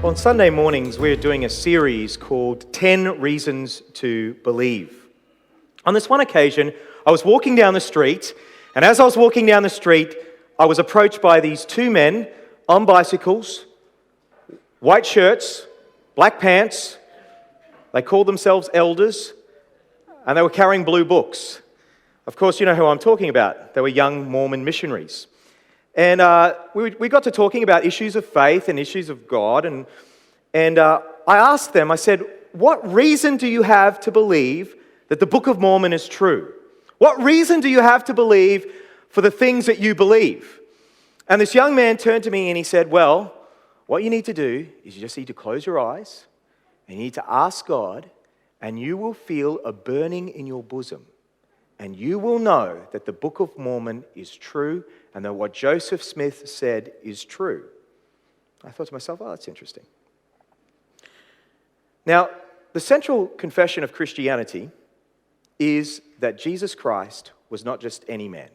On Sunday mornings, we're doing a series called 10 Reasons to Believe. On this one occasion, I was walking down the street, and as I was walking down the street, I was approached by these two men on bicycles, white shirts, black pants. They called themselves elders, and they were carrying blue books. Of course, you know who I'm talking about. They were young Mormon missionaries. And we got to talking about issues of faith and issues of God, and I asked them, I said, what reason do you have to believe that the Book of Mormon is true? What reason do you have to believe for the things that you believe? And this young man turned to me and he said, well, what you need to do is you just need to close your eyes and you need to ask God, and you will feel a burning in your bosom. And you will know that the Book of Mormon is true and that what Joseph Smith said is true. I thought to myself, oh, that's interesting. Now, the central confession of Christianity is that Jesus Christ was not just any man,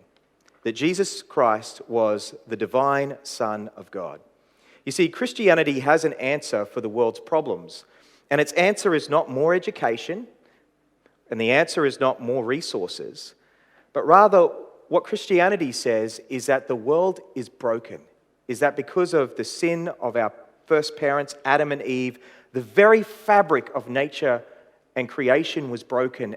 that Jesus Christ was the divine Son of God. You see, Christianity has an answer for the world's problems, and its answer is not more education, and the answer is not more resources, but rather what Christianity says is that the world is broken, is that because of the sin of our first parents, Adam and Eve, the very fabric of nature and creation was broken,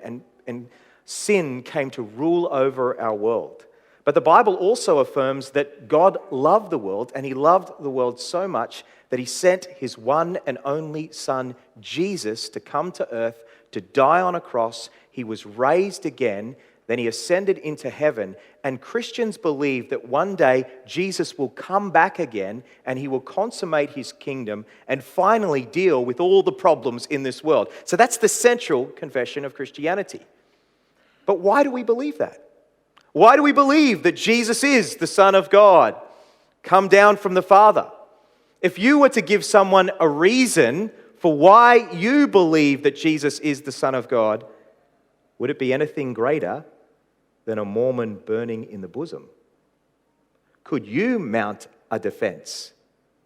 and sin came to rule over our world. But the Bible also affirms that God loved the world, and he loved the world so much that he sent his one and only Son, Jesus, to come to earth, to die on a cross. He was raised again, then he ascended into heaven, and Christians believe that one day Jesus will come back again and he will consummate his kingdom and finally deal with all the problems in this world. So that's the central confession of Christianity. But why do we believe that? Why do we believe that Jesus is the Son of God, come down from the Father? If you were to give someone a reason for why you believe that Jesus is the Son of God, would it be anything greater than a Mormon burning in the bosom? Could you mount a defense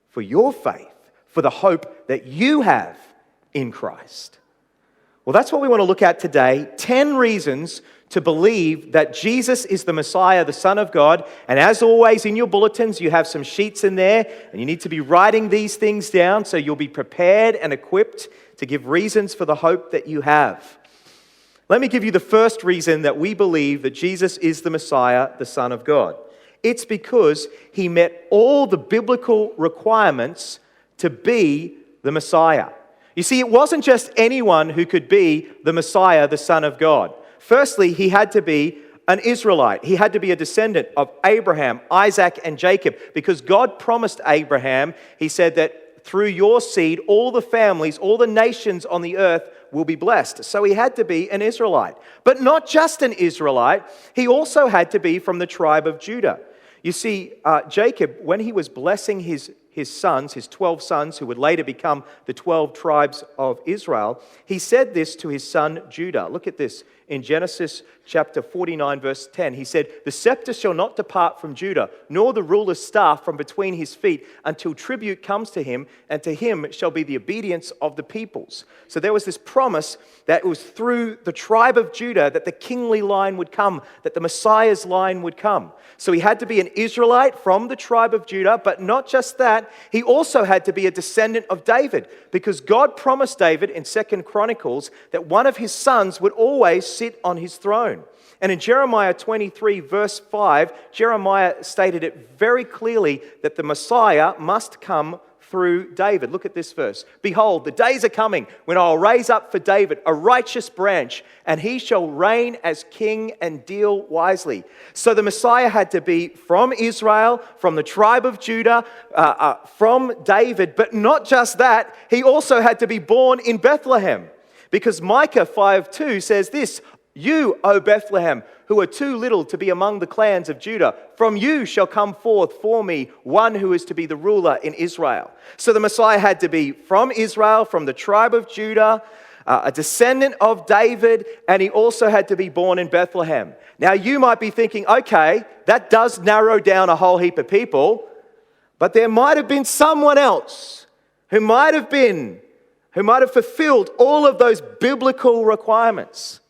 for your faith, for the hope that you have in Christ? Well, that's what we want to look at today. 10 reasons to believe that Jesus is the Messiah, the Son of God. And as always, in your bulletins, you have some sheets in there, and you need to be writing these things down so you'll be prepared and equipped to give reasons for the hope that you have. Let me give you the first reason that we believe that Jesus is the Messiah, the Son of God. It's because he met all the biblical requirements to be the Messiah. You see, it wasn't just anyone who could be the Messiah, the Son of God. Firstly, he had to be an Israelite. He had to be a descendant of Abraham, Isaac, and Jacob, because God promised Abraham, he said that through your seed, all the families, all the nations on the earth will be blessed. So he had to be an Israelite. But not just an Israelite, he also had to be from the tribe of Judah. You see, Jacob, when he was blessing his sons, his 12 sons, who would later become the 12 tribes of Israel, he said this to his son Judah. Look at this in Genesis chapter 49, verse 10. He said, "The scepter shall not depart from Judah, nor the ruler's staff from between his feet, until tribute comes to him, and to him shall be the obedience of the peoples." So there was this promise that it was through the tribe of Judah that the kingly line would come, that the Messiah's line would come. So he had to be an Israelite from the tribe of Judah, but not just that, he also had to be a descendant of David, because God promised David in 2 Chronicles that one of his sons would always sit on his throne. And in Jeremiah 23, verse 5, Jeremiah stated it very clearly that the Messiah must come through David. Look at this verse. "Behold, the days are coming when I will raise up for David a righteous branch, and he shall reign as king and deal wisely." So the Messiah had to be from Israel, from the tribe of Judah, from David. But not just that, he also had to be born in Bethlehem. Because Micah 5:2 says this, "You, O Bethlehem, who are too little to be among the clans of Judah, from you shall come forth for me one who is to be the ruler in Israel." So the Messiah had to be from Israel, from the tribe of Judah, a descendant of David, and he also had to be born in Bethlehem. Now you might be thinking, okay, that does narrow down a whole heap of people, but there might have been someone else who might have fulfilled all of those biblical requirements.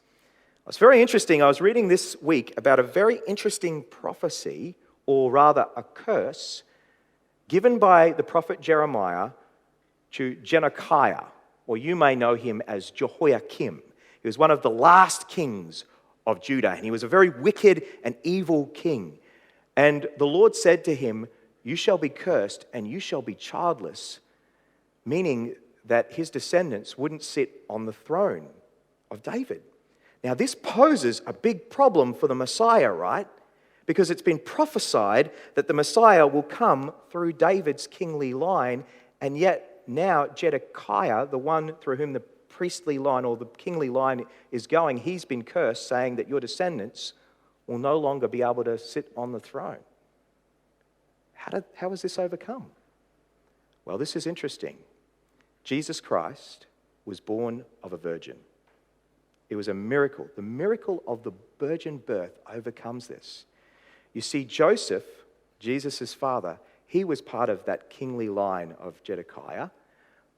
It's very interesting. I was reading this week about a very interesting prophecy, or rather a curse, given by the prophet Jeremiah to Zedekiah, or you may know him as Jehoiakim. He was one of the last kings of Judah, and he was a very wicked and evil king. And the Lord said to him, "You shall be cursed and you shall be childless," meaning that his descendants wouldn't sit on the throne of David. Now, this poses a big problem for the Messiah, right? Because it's been prophesied that the Messiah will come through David's kingly line, and yet now Zedekiah, the one through whom the priestly line or the kingly line is going, he's been cursed, saying that your descendants will no longer be able to sit on the throne. How was this overcome? Well, this is interesting. Jesus Christ was born of a virgin. It was a miracle. The miracle of the virgin birth overcomes this. You see, Joseph, Jesus' father, he was part of that kingly line of Zedekiah,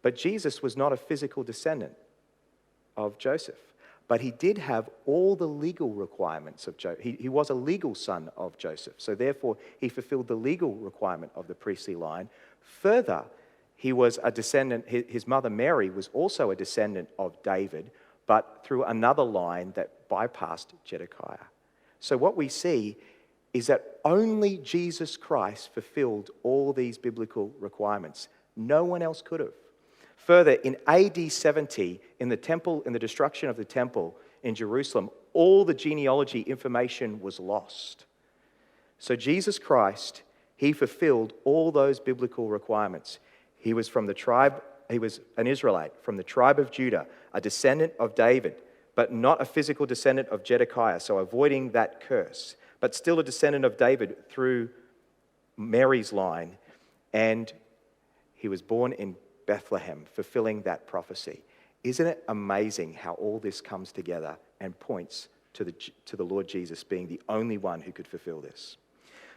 but Jesus was not a physical descendant of Joseph. But he did have all the legal requirements of Joseph. He was a legal son of Joseph, so therefore he fulfilled the legal requirement of the priestly line. Further, he was a descendant, his mother Mary was also a descendant of David, but through another line that bypassed Zedekiah. So what we see is that only Jesus Christ fulfilled all these biblical requirements. No one else could have. Further, in AD 70, in the temple, in the destruction of the temple in Jerusalem, all the genealogy information was lost. So Jesus Christ, he fulfilled all those biblical requirements. He was an Israelite from the tribe of Judah, a descendant of David, but not a physical descendant of Zedekiah, so avoiding that curse, but still a descendant of David through Mary's line, and he was born in Bethlehem, fulfilling that prophecy. Isn't it amazing how all this comes together and points to the Lord Jesus being the only one who could fulfill this?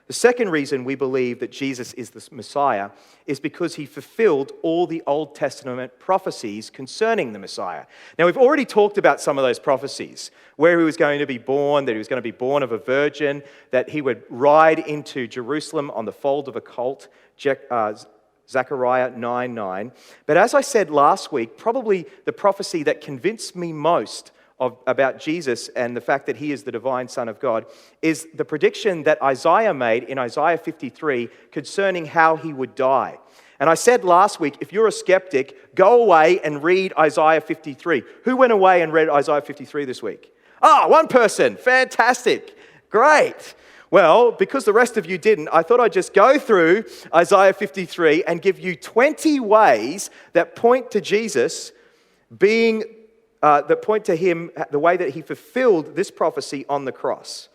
The second reason we believe that Jesus is the Messiah is because he fulfilled all the Old Testament prophecies concerning the Messiah. Now, we've already talked about some of those prophecies, where he was going to be born, that he was going to be born of a virgin, that he would ride into Jerusalem on the fold of a colt, Zechariah 9:9. But as I said last week, probably the prophecy that convinced me most about Jesus and the fact that he is the divine Son of God is the prediction that Isaiah made in Isaiah 53 concerning how he would die. And I said last week, if you're a skeptic, go away and read Isaiah 53. Who went away and read Isaiah 53 this week? One person. Fantastic. Great. Well, because the rest of you didn't, I thought I'd just go through Isaiah 53 and give you 20 ways that point to Jesus that point to him, the way that he fulfilled this prophecy on the cross.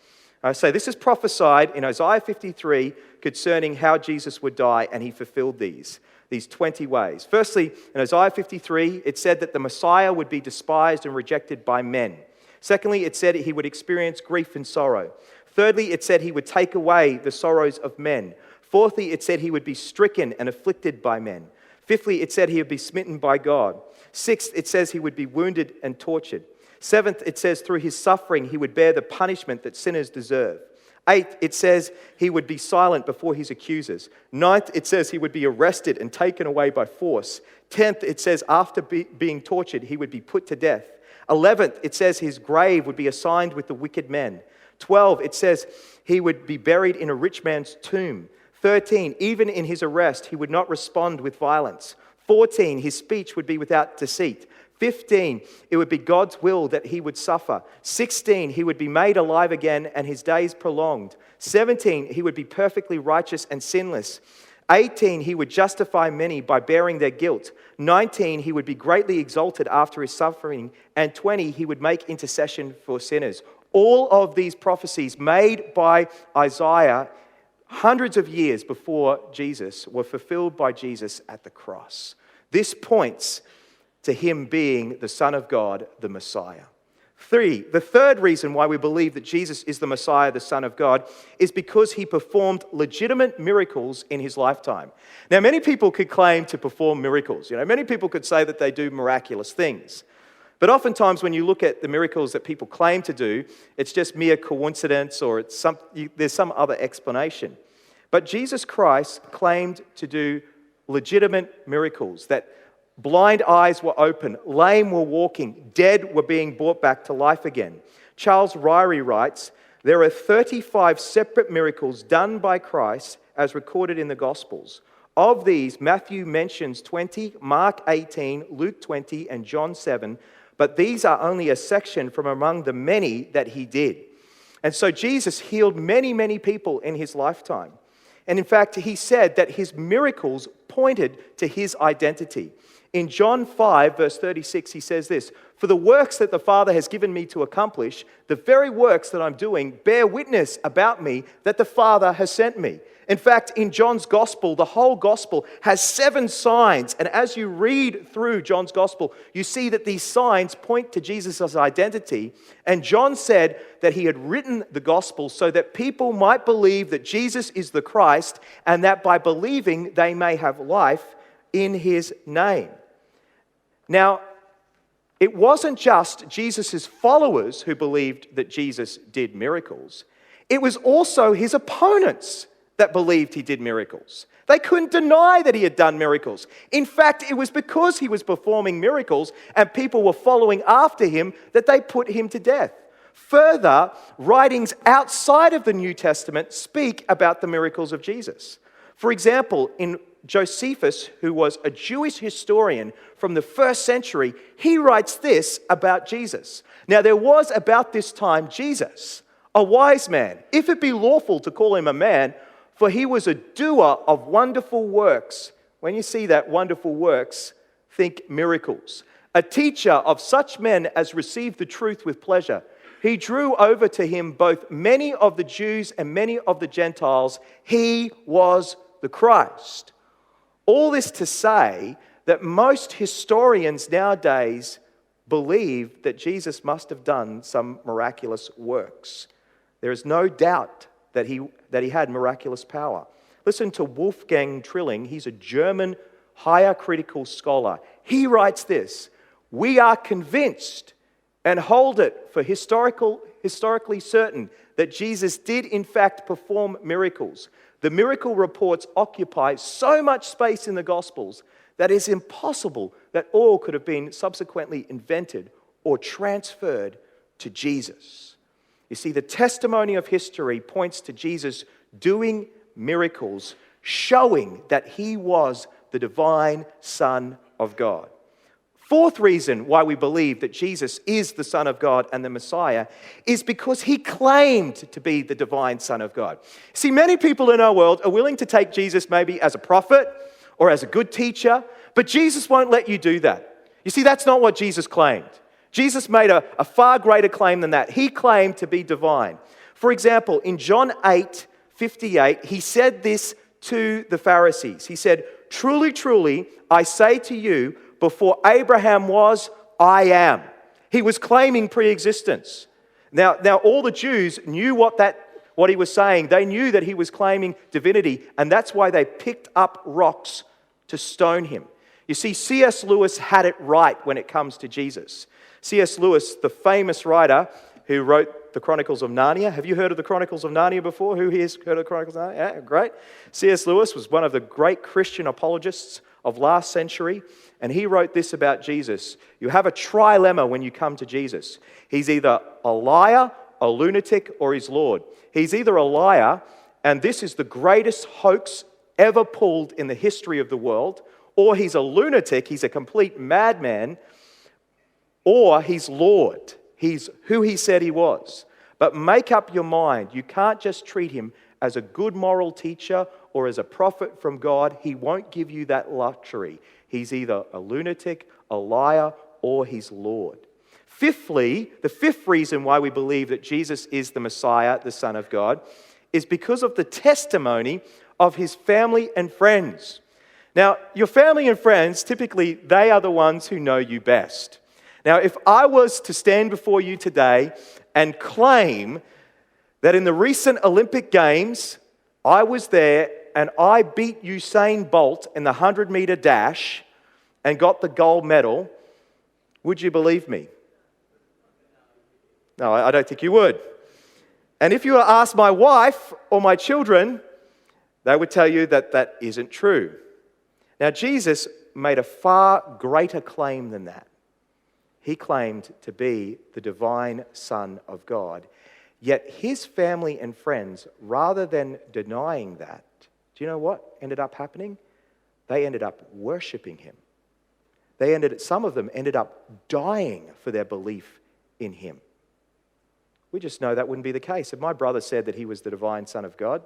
So this is prophesied in Isaiah 53 concerning how Jesus would die, and he fulfilled these 20 ways. Firstly, in Isaiah 53, it said that the Messiah would be despised and rejected by men. Secondly, it said he would experience grief and sorrow. Thirdly, it said he would take away the sorrows of men. Fourthly, it said he would be stricken and afflicted by men. Fifthly, it said he would be smitten by God. Sixth, it says he would be wounded and tortured. Seventh, it says through his suffering he would bear the punishment that sinners deserve. Eighth, it says he would be silent before his accusers. Ninth, it says he would be arrested and taken away by force. 10th, it says after being tortured he would be put to death. 11th, it says his grave would be assigned with the wicked men. 12, it says he would be buried in a rich man's tomb. 13, even in his arrest, he would not respond with violence. 14, his speech would be without deceit. 15, it would be God's will that he would suffer. 16, he would be made alive again and his days prolonged. 17, he would be perfectly righteous and sinless. 18, he would justify many by bearing their guilt. 19, he would be greatly exalted after his suffering. And 20, he would make intercession for sinners. All of these prophecies made by Isaiah hundreds of years before Jesus were fulfilled by Jesus at the cross. This points to him being the Son of God, the Messiah. The third reason why we believe that Jesus is the Messiah, the Son of God, is because he performed legitimate miracles in his lifetime. Now, many people could claim to perform miracles. Many people could say that they do miraculous things. But oftentimes when you look at the miracles that people claim to do, it's just mere coincidence or there's some other explanation. But Jesus Christ claimed to do legitimate miracles, that blind eyes were open, lame were walking, dead were being brought back to life again. Charles Ryrie writes, there are 35 separate miracles done by Christ as recorded in the Gospels. Of these, Matthew mentions 20, Mark 18, Luke 20, and John 7, but these are only a section from among the many that he did. And so Jesus healed many, many people in his lifetime. And in fact, he said that his miracles pointed to his identity. In John 5, verse 36, he says this, "For the works that the Father has given me to accomplish, the very works that I'm doing, bear witness about me that the Father has sent me." In fact, in John's Gospel, the whole Gospel has 7 signs. And as you read through John's Gospel, you see that these signs point to Jesus' identity. And John said that he had written the Gospel so that people might believe that Jesus is the Christ, and that by believing they may have life in his name. Now, it wasn't just Jesus' followers who believed that Jesus did miracles. It was also his opponents that believed he did miracles. They couldn't deny that he had done miracles. In fact, it was because he was performing miracles and people were following after him that they put him to death. Further, writings outside of the New Testament speak about the miracles of Jesus. For example, in Josephus, who was a Jewish historian from the 1st century, he writes this about Jesus. Now, there was about this time Jesus, a wise man, if it be lawful to call him a man, for he was a doer of wonderful works. When you see that, wonderful works, think miracles. A teacher of such men as received the truth with pleasure. He drew over to him both many of the Jews and many of the Gentiles. He was the Christ. All this to say that most historians nowadays believe that Jesus must have done some miraculous works. There is no doubt that he had miraculous power. Listen to Wolfgang Trilling. He's a German higher critical scholar. He writes this, "We are convinced and hold it for historically certain that Jesus did in fact perform miracles. The miracle reports occupy so much space in the Gospels that it is impossible that all could have been subsequently invented or transferred to Jesus." You see, the testimony of history points to Jesus doing miracles, showing that he was the divine Son of God. Fourth reason why we believe that Jesus is the Son of God and the Messiah is because he claimed to be the divine Son of God. See, many people in our world are willing to take Jesus maybe as a prophet or as a good teacher, but Jesus won't let you do that. You see, that's not what Jesus claimed. Jesus made a far greater claim than that. He claimed to be divine. For example, in John 8:58, he said this to the Pharisees. He said, "Truly, truly, I say to you, before Abraham was, I am." He was claiming pre-existence. Now all the Jews knew what he was saying. They knew that he was claiming divinity, and that's why they picked up rocks to stone him. You see, C.S. Lewis had it right when it comes to Jesus. C.S. Lewis, the famous writer who wrote the Chronicles of Narnia. Have you heard of the Chronicles of Narnia before? Who here has heard of the Chronicles of Narnia? Yeah, great. C.S. Lewis was one of the great Christian apologists of last century, and he wrote this about Jesus. You have a trilemma when you come to Jesus. He's either a liar, a lunatic, or he's Lord. He's either a liar, and this is the greatest hoax ever pulled in the history of the world, or he's a lunatic, he's a complete madman, or he's Lord. He's who he said he was. But make up your mind. You can't just treat him as a good moral teacher or as a prophet from God. He won't give you that luxury. He's either a lunatic, a liar, or he's Lord. Fifthly, the fifth reason why we believe that Jesus is the Messiah, the Son of God, is because of the testimony of his family and friends. Now, your family and friends, typically, they are the ones who know you best. Now, if I was to stand before you today and claim that in the recent Olympic Games, I was there and I beat Usain Bolt in the 100-meter dash and got the gold medal, would you believe me? No, I don't think you would. And if you were to ask my wife or my children, they would tell you that that isn't true. Now, Jesus made a far greater claim than that. He claimed to be the divine Son of God. Yet his family and friends, rather than denying that, do you know what ended up happening? They ended up worshiping him. Some of them ended up dying for their belief in him. We just know that wouldn't be the case. If my brother said that he was the divine Son of God,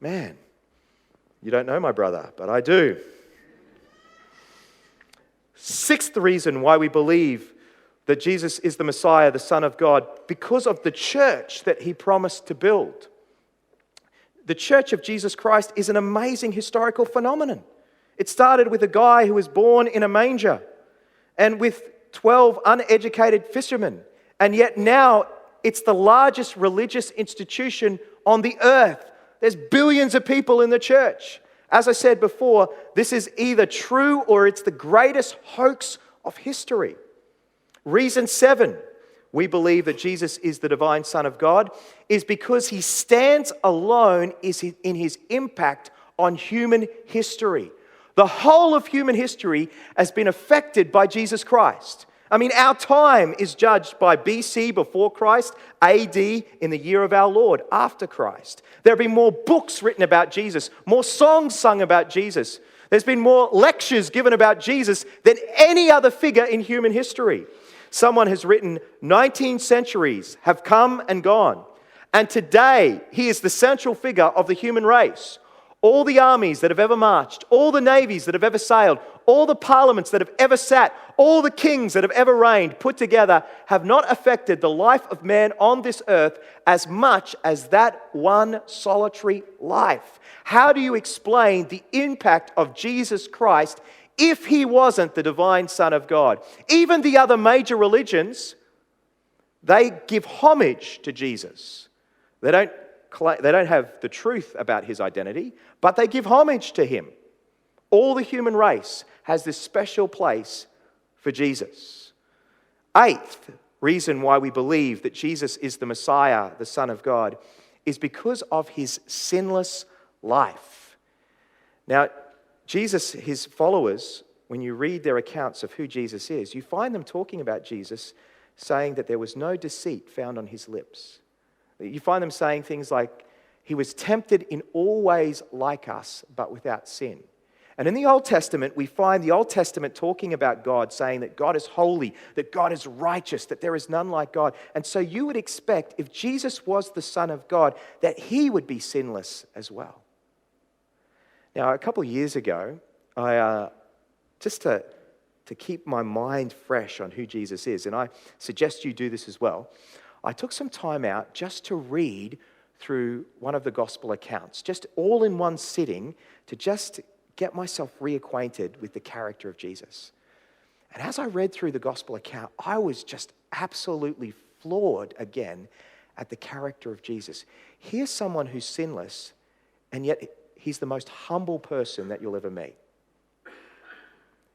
man, you don't know my brother, but I do. Sixth reason why we believe that Jesus is the Messiah, the Son of God, because of the church that he promised to build. The church of Jesus Christ is an amazing historical phenomenon. It started with a guy who was born in a manger and with 12 uneducated fishermen. And yet now it's the largest religious institution on the earth. There's billions of people in the church. As I said before, this is either true or it's the greatest hoax of history. Reason 7, we believe that Jesus is the divine Son of God, is because he stands alone in his impact on human history. The whole of human history has been affected by Jesus Christ. I mean, our time is judged by BC, before Christ, AD, in the year of our Lord, after Christ. There have been more books written about Jesus, more songs sung about Jesus. There's been more lectures given about Jesus than any other figure in human history. Someone has written, 19 centuries have come and gone, and today he is the central figure of the human race. All the armies that have ever marched, all the navies that have ever sailed, all the parliaments that have ever sat, all the kings that have ever reigned put together have not affected the life of man on this earth as much as that one solitary life. How do you explain the impact of Jesus Christ if he wasn't the divine Son of God? Even the other major religions, they give homage to Jesus. They don't have the truth about his identity, but they give homage to him. All the human race has this special place for Jesus. Eighth reason why we believe that Jesus is the Messiah, the Son of God, is because of his sinless life. Now, Jesus, his followers, when you read their accounts of who Jesus is, you find them talking about Jesus, saying that there was no deceit found on his lips. You find them saying things like, he was tempted in all ways like us, but without sin. And in the Old Testament, we find the Old Testament talking about God, saying that God is holy, that God is righteous, that there is none like God. And so you would expect, if Jesus was the Son of God, that he would be sinless as well. Now, a couple of years ago, just to keep my mind fresh on who Jesus is, and I suggest you do this as well, I took some time out just to read through one of the gospel accounts, just all in one sitting, to just get myself reacquainted with the character of Jesus. And as I read through the gospel account, I was just absolutely floored again at the character of Jesus. Here's someone who's sinless, and yet he's the most humble person that you'll ever meet.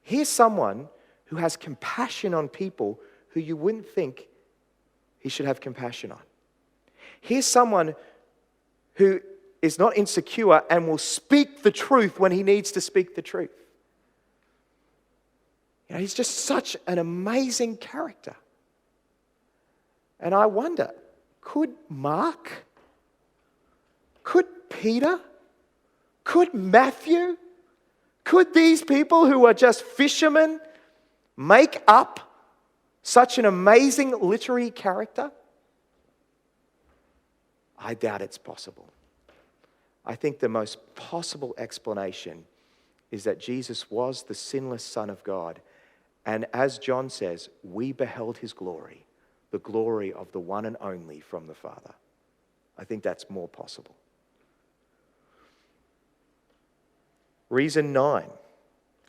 Here's someone who has compassion on people who you wouldn't think he should have compassion on. Here's someone who is not insecure and will speak the truth when he needs to speak the truth. You know, he's just such an amazing character. And I wonder, could Mark, could Peter, could Matthew, could these people who are just fishermen make up such an amazing literary character? I doubt it's possible. I think the most possible explanation is that Jesus was the sinless Son of God. And as John says, we beheld his glory, the glory of the one and only from the Father. I think that's more possible. Reason 9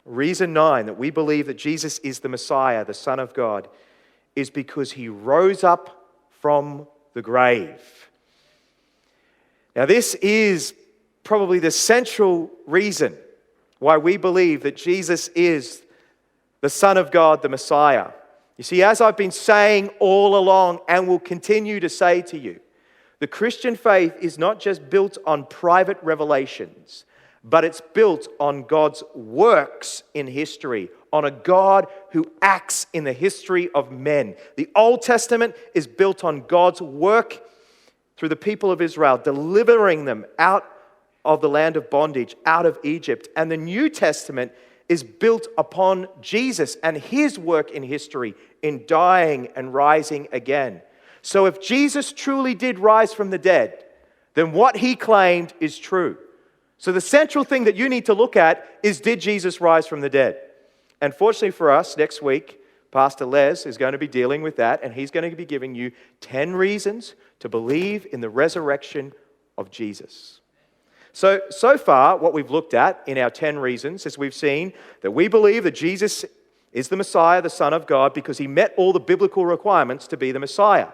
Reason 9 that we believe that Jesus is the Messiah, the Son of God, is because he rose up from the grave. Now, this is probably the central reason why we believe that Jesus is the Son of God, the Messiah. You see, as I've been saying all along and will continue to say to you, the Christian faith is not just built on private revelations, but it's built on God's works in history, on a God who acts in the history of men. The Old Testament is built on God's work through the people of Israel, delivering them out of the land of bondage, out of Egypt. And the New Testament is built upon Jesus and his work in history in dying and rising again. So if Jesus truly did rise from the dead, then what he claimed is true. So the central thing that you need to look at is, did Jesus rise from the dead? And fortunately for us, next week, Pastor Les is going to be dealing with that, and he's going to be giving you 10 reasons to believe in the resurrection of Jesus. So far, what we've looked at in our 10 reasons is we've seen that we believe that Jesus is the Messiah, the Son of God, because he met all the biblical requirements to be the Messiah.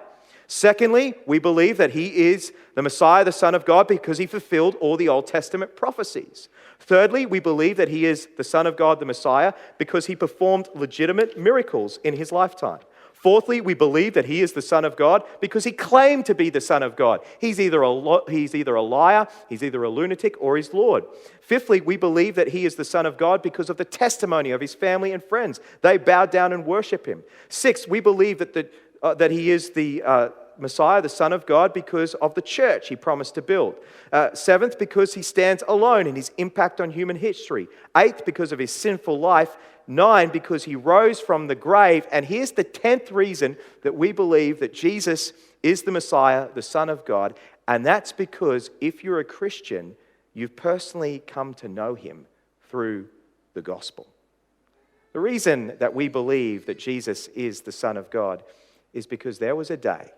Secondly, we believe that he is the Messiah, the Son of God, because he fulfilled all the Old Testament prophecies. Thirdly, we believe that he is the Son of God, the Messiah, because he performed legitimate miracles in his lifetime. Fourthly, we believe that he is the Son of God because he claimed to be the Son of God. He's either a liar, he's either a lunatic, or he's Lord. Fifthly, we believe that he is the Son of God because of the testimony of his family and friends. They bowed down and worship him. Sixth, we believe that he is the Messiah, the Son of God, because of the church he promised to build. Seventh, because he stands alone in his impact on human history. Eighth, because of his sinful life. 9, because he rose from the grave. And here's the 10th reason that we believe that Jesus is the Messiah, the Son of God. And that's because if you're a Christian, you've personally come to know him through the gospel. The reason that we believe that Jesus is the Son of God is because there was a day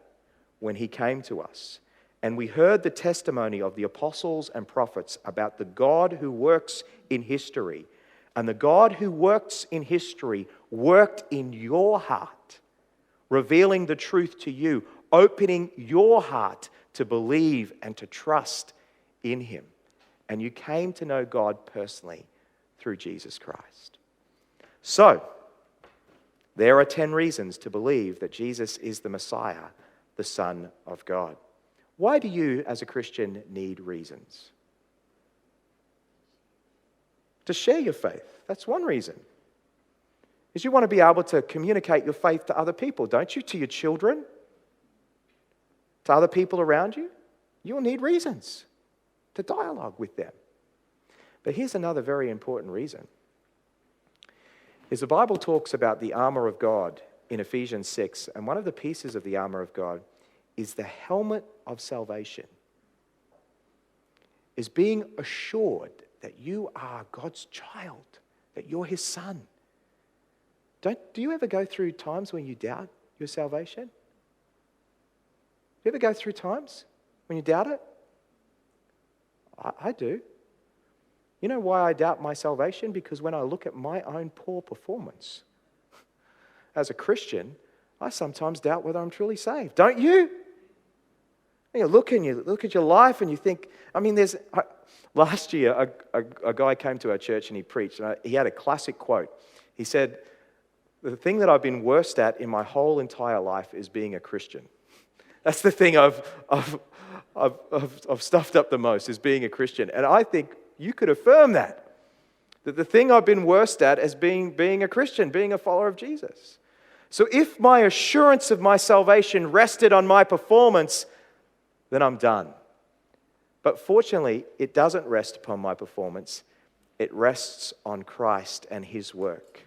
when he came to us and we heard the testimony of the apostles and prophets about the God who works in history. And the God who works in history worked in your heart, revealing the truth to you, opening your heart to believe and to trust in him. And you came to know God personally through Jesus Christ. So, there are 10 reasons to believe that Jesus is the Messiah, the Son of God. Why do you, as a Christian, need reasons? To share your faith. That's one reason. Is you want to be able to communicate your faith to other people, don't you? To your children, to other people around you. You'll need reasons to dialogue with them. But here's another very important reason. Is the Bible talks about the armor of God in Ephesians 6, and one of the pieces of the armor of God is the helmet of salvation. Is being assured that you are God's child, that you're his son. Do you ever go through times when you doubt your salvation? Do you ever go through times when you doubt it? I do. You know why I doubt my salvation? Because when I look at my own poor performance as a Christian, I sometimes doubt whether I'm truly saved. Don't you? You look at your life and you think, last year a guy came to our church and he preached, and he had a classic quote. He said, "The thing that I've been worst at in my whole entire life is being a Christian." That's the thing I've stuffed up the most, is being a Christian. And I think you could affirm that the thing I've been worst at is being a Christian, being a follower of Jesus. So if my assurance of my salvation rested on my performance, then I'm done. But fortunately, it doesn't rest upon my performance. It rests on Christ and his work.